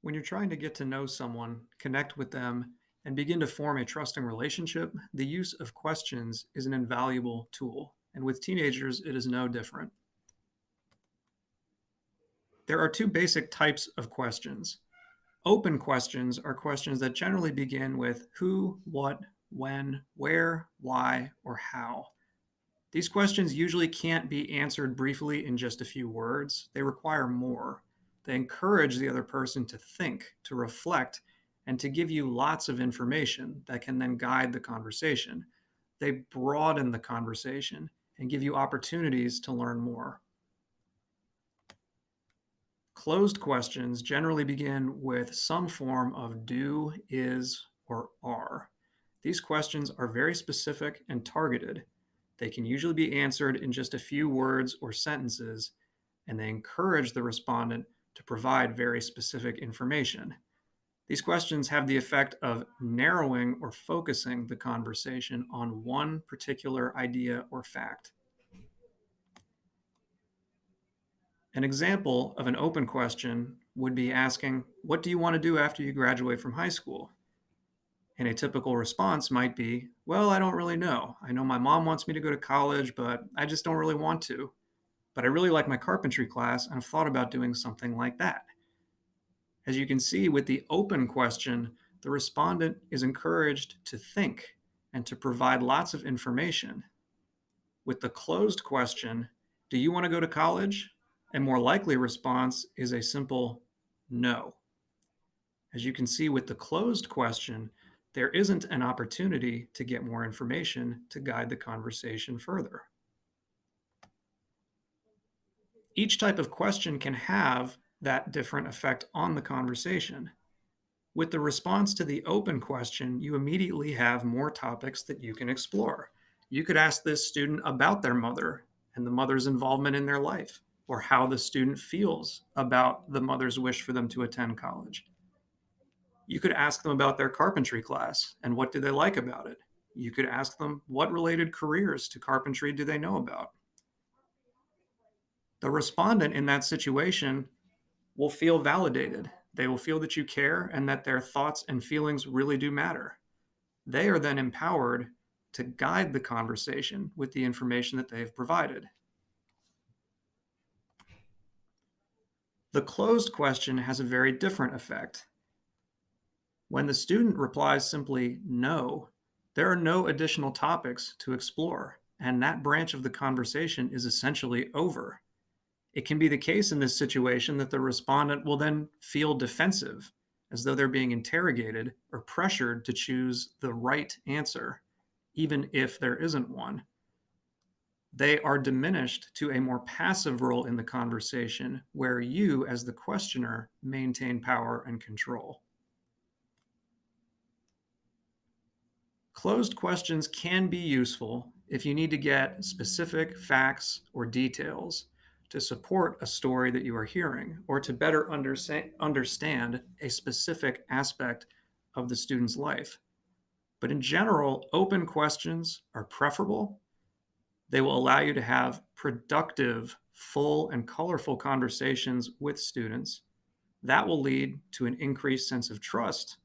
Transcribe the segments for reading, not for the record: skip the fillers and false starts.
When you're trying to get to know someone, connect with them, and begin to form a trusting relationship, the use of questions is an invaluable tool. And with teenagers, it is no different. There are two basic types of questions. Open questions are questions that generally begin with who, what, when, where, why, or how. These questions usually can't be answered briefly in just a few words. They require more. They encourage the other person to think, to reflect, and to give you lots of information that can then guide the conversation. They broaden the conversation and give you opportunities to learn more. Closed questions generally begin with some form of do, is, or are. These questions are very specific and targeted. They can usually be answered in just a few words or sentences, and they encourage the respondent to provide very specific information. These questions have the effect of narrowing or focusing the conversation on one particular idea or fact. An example of an open question would be asking, what do you want to do after you graduate from high school? And a typical response might be, well, I don't really know. I know my mom wants me to go to college, but I just don't really want to. But I really like my carpentry class and I've thought about doing something like that. As you can see with the open question, the respondent is encouraged to think and to provide lots of information. With the closed question, do you want to go to college? A more likely response is a simple no. As you can see with the closed question, there isn't an opportunity to get more information to guide the conversation further. Each type of question can have that different effect on the conversation. With the response to the open question, you immediately have more topics that you can explore. You could ask this student about their mother and the mother's involvement in their life, or how the student feels about the mother's wish for them to attend college. You could ask them about their carpentry class and what do they like about it. You could ask them what related careers to carpentry do they know about. The respondent in that situation will feel validated. They will feel that you care and that their thoughts and feelings really do matter. They are then empowered to guide the conversation with the information that they have provided. The closed question has a very different effect. When the student replies simply no, there are no additional topics to explore, and that branch of the conversation is essentially over. It can be the case in this situation that the respondent will then feel defensive, as though they're being interrogated or pressured to choose the right answer, even if there isn't one. They are diminished to a more passive role in the conversation where you, as the questioner, maintain power and control. Closed questions can be useful if you need to get specific facts or details to support a story that you are hearing or to better understand a specific aspect of the student's life. But in general, open questions are preferable. They will allow you to have productive, full, and colorful conversations with students. That will lead to an increased sense of trust,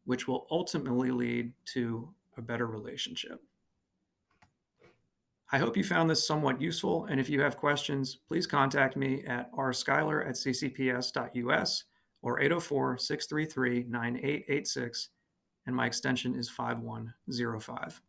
which will ultimately lead to a better relationship. I hope you found this somewhat useful, and if you have questions, please contact me at rschuyler@ccps.us or 804-633-9886, and my extension is 5105.